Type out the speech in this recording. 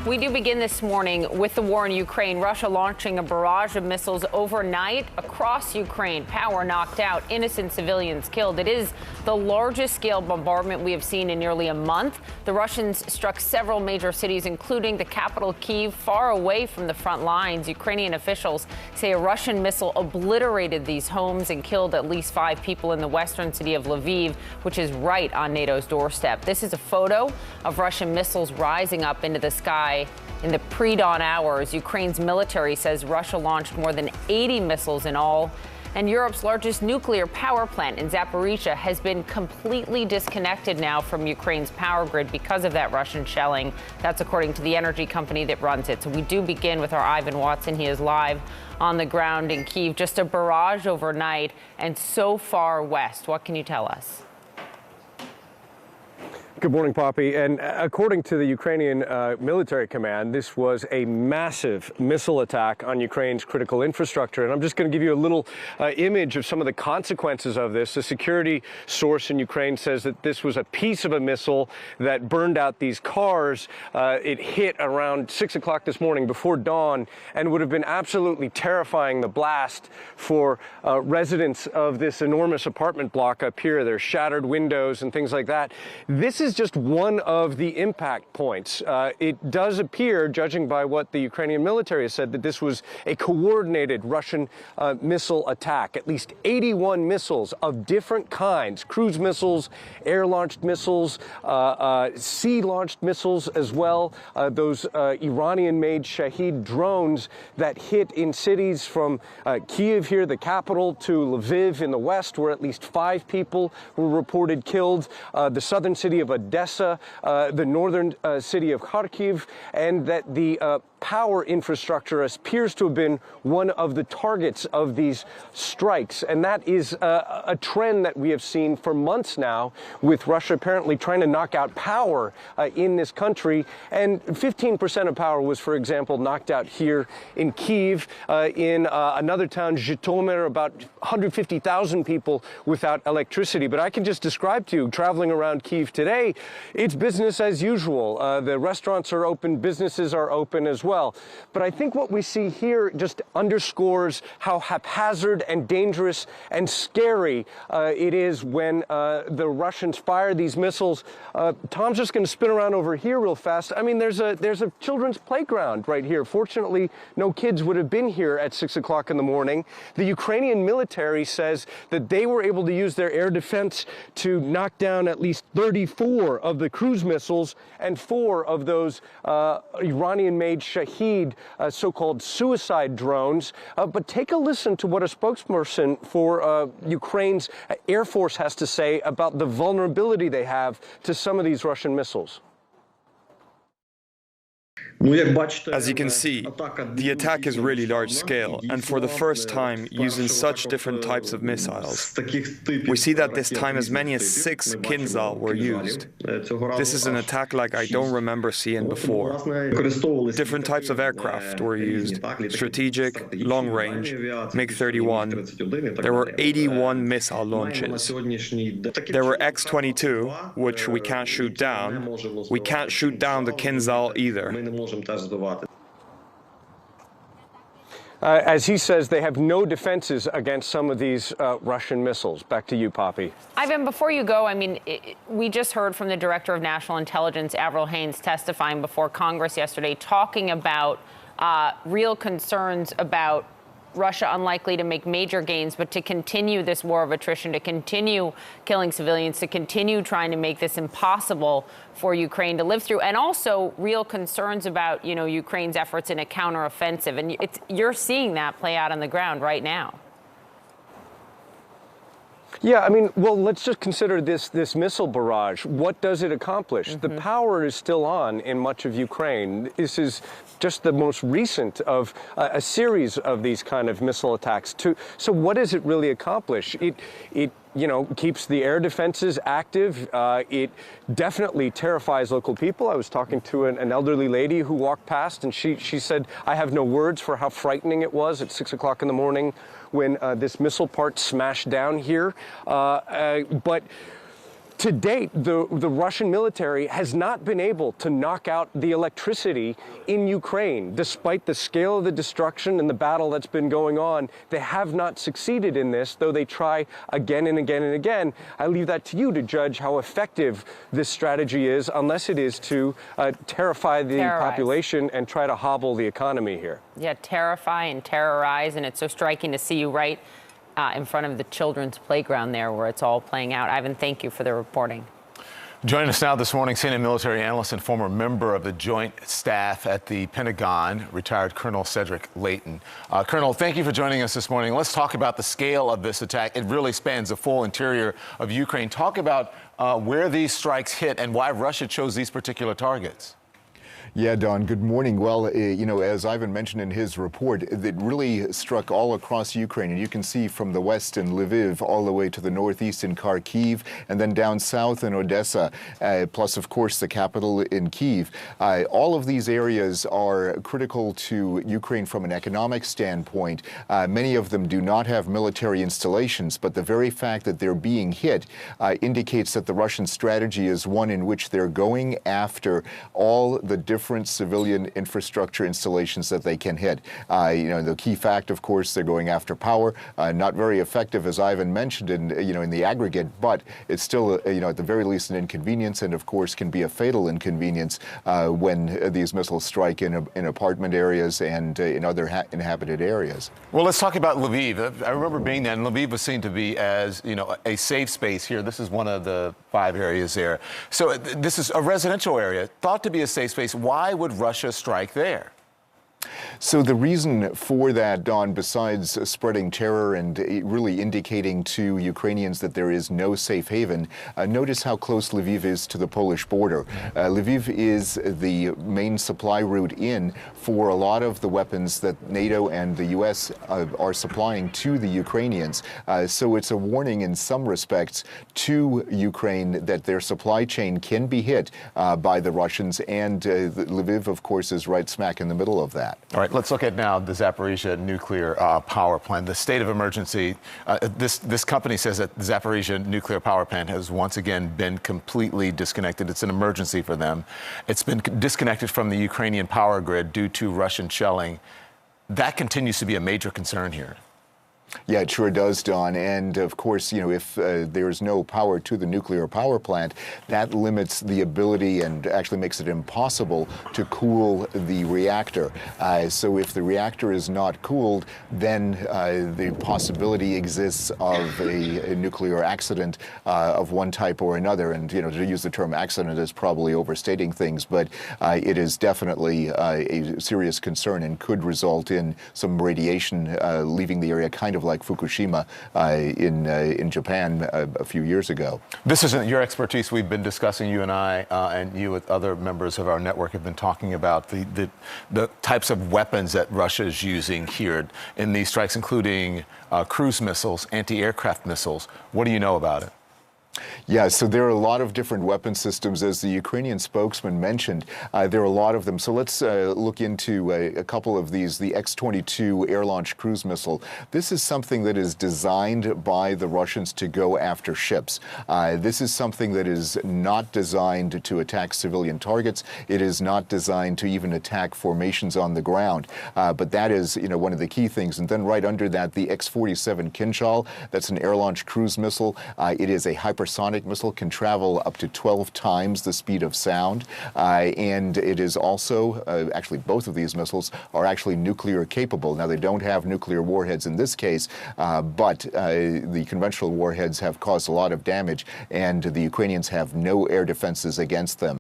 We do begin this morning with the war in Ukraine. Russia launching a barrage of missiles overnight across Ukraine. Power knocked out, innocent civilians killed. It is the largest scale bombardment we have seen in nearly a month. The Russians struck several major cities, including the capital Kyiv, far away from the front lines. Ukrainian officials say a Russian missile obliterated these homes and killed at least 5 people in the western city of Lviv, which is right on NATO's doorstep. This is a photo of Russian missiles rising up into the sky in the pre-dawn hours. Ukraine's military says Russia launched more than 80 missiles in all. And Europe's largest nuclear power plant in Zaporizhzhia has been completely disconnected now from Ukraine's power grid because of that Russian shelling. That's according to the energy company that runs it. So we do begin with our Ivan Watson. He is live on the ground in Kyiv. Just a barrage overnight and so far west. What can you tell us? Good morning, Poppy. And according to the Ukrainian military command, this was a massive missile attack on Ukraine's critical infrastructure. And I'm just going to give you a little image of some of the consequences of this. A security source in Ukraine says that this was a piece of a missile that burned out these cars. It hit around 6 o'clock this morning before dawn and would have been absolutely terrifying, the blast, for residents of this enormous apartment block up here. There's shattered windows and things like that. This is just one of the impact points. It does appear, judging by what the Ukrainian military has said, that this was a coordinated Russian missile attack. At least 81 missiles of different kinds, cruise missiles, air-launched missiles, sea-launched missiles as well. Those Iranian-made Shahed drones that hit in cities from Kyiv here, the capital, to Lviv in the west, where at least 5 people were reported killed. The southern city of Odessa, the northern city of Kharkiv, and that the power infrastructure appears to have been one of the targets of these strikes. And that is a trend that we have seen for months now, with Russia apparently trying to knock out power in this country. And 15% of power was, for example, knocked out here in Kyiv. In another town, Zhytomyr, about 150,000 people without electricity. But I can just describe to you, traveling around Kyiv today, it's business as usual. The restaurants are open, businesses are open as well. But I think what we see here just underscores how haphazard and dangerous and scary it is when the Russians fire these missiles. Tom's just going to spin around over here real fast. I mean, there's a children's playground right here. Fortunately, no kids would have been here at 6 o'clock in the morning. The Ukrainian military says that they were able to use their air defense to knock down at least 34 of the cruise missiles and 4 of those Iranian-made Shahed, so-called suicide drones. But take a listen to what a spokesperson for Ukraine's Air Force has to say about the vulnerability they have to some of these Russian missiles. As you can see, the attack is really large scale, and for the first time using such different types of missiles. We see that this time as many as 6 Kinzhal were used. This is an attack like I don't remember seeing before. Different types of aircraft were used: strategic, long range, MiG-31. There were 81 missile launches. There were X-22, which we can't shoot down. We can't shoot down the Kinzhal either. As he says, they have no defenses against some of these Russian missiles. Back to you, Poppy. Ivan, before you go, I mean, we just heard from the Director of National Intelligence, Avril Haines, testifying before Congress yesterday, talking about real concerns about Russia unlikely to make major gains, but to continue this war of attrition, to continue killing civilians, to continue trying to make this impossible for Ukraine to live through, and also real concerns about, you know, Ukraine's efforts in a counteroffensive. And you're seeing that play out on the ground right now. Yeah, I mean, well, let's just consider this missile barrage. What does it accomplish? The power is still on in much of Ukraine. This is just the most recent of a series of these kind of missile attacks. So what does it really accomplish? It you know, keeps the air defenses active. It definitely terrifies local people. I was talking to an elderly lady who walked past, and she said, I have no words for how frightening it was at 6 o'clock in the morning when this missile part smashed down here. But To date, the Russian military has not been able to knock out the electricity in Ukraine. Despite the scale of the destruction and the battle that's been going on, they have not succeeded in this, though they try again and again and again. I leave that to you to judge how effective this strategy is, unless it is to terrify the population and try to hobble the economy here. Yeah, terrify and terrorize, and it's so striking to see you right in front of the children's playground there where it's all playing out. Ivan, thank you for the reporting. Joining us now this morning, CNN military analyst and former member of the Joint Staff at the Pentagon, retired Colonel Cedric Leighton. Colonel, thank you for joining us this morning. Let's talk about the scale of this attack. It really spans the full interior of Ukraine. Talk about where these strikes hit and why Russia chose these particular targets. Yeah, Don, good morning. Well, you know, as Ivan mentioned in his report, it really struck all across Ukraine. And you can see from the west in Lviv all the way to the northeast in Kharkiv, and then down south in Odessa, plus, of course, the capital in Kyiv. All of these areas are critical to Ukraine from an economic standpoint. Many of them do not have military installations, but the very fact that they're being hit indicates that the Russian strategy is one in which they're going after all the different civilian infrastructure installations that they can hit. You know, the key fact, of course, they're going after power. Not very effective, as Ivan mentioned, in the aggregate, but it's still, you know, at the very least an inconvenience, and of course can be a fatal inconvenience when these missiles strike in apartment areas and in other inhabited areas. Well, let's talk about Lviv. I remember being there, and Lviv was seen to be as, you know, a safe space here. This is one of the 5 areas there. So this is a residential area, thought to be a safe space. Why would Russia strike there? So the reason for that, Don, besides spreading terror and really indicating to Ukrainians that there is no safe haven, notice how close Lviv is to the Polish border. Lviv is the main supply route in for a lot of the weapons that NATO and the U.S. are supplying to the Ukrainians. So it's a warning in some respects to Ukraine that their supply chain can be hit by the Russians, and Lviv, of course, is right smack in the middle of that. All right, let's look at now the Zaporizhzhia nuclear power plant. The state of emergency, this company says that the Zaporizhzhia nuclear power plant has once again been completely disconnected. It's an emergency for them. It's been disconnected from the Ukrainian power grid due to Russian shelling. That continues to be a major concern here. Yeah, it sure does, Don. And of course, you know, if there's no power to the nuclear power plant, that limits the ability and actually makes it impossible to cool the reactor. So if the reactor is not cooled, then the possibility exists of a nuclear accident of one type or another. And, you know, to use the term accident is probably overstating things, but it is definitely a serious concern and could result in some radiation leaving the area, kind of like Fukushima in Japan a few years ago. This isn't your expertise. We've been discussing, you and I, and you with other members of our network have been talking about the types of weapons that Russia is using here in these strikes, including cruise missiles, anti-aircraft missiles. What do you know about it? Yeah, so there are a lot of different weapon systems, as the Ukrainian spokesman mentioned. There are a lot of them. So let's look into a couple of these. The X-22 air-launched cruise missile. This is something that is designed by the Russians to go after ships. This is something that is not designed to attack civilian targets. It is not designed to even attack formations on the ground. But that is, you know, one of the key things. And then right under that, the X-47 Kinzhal. That's an air-launched cruise missile. It is a hypersonic missile, can travel up to 12 times the speed of sound, and it is also, actually both of these missiles are actually nuclear capable. Now they don't have nuclear warheads in this case, but the conventional warheads have caused a lot of damage, and the Ukrainians have no air defenses against them.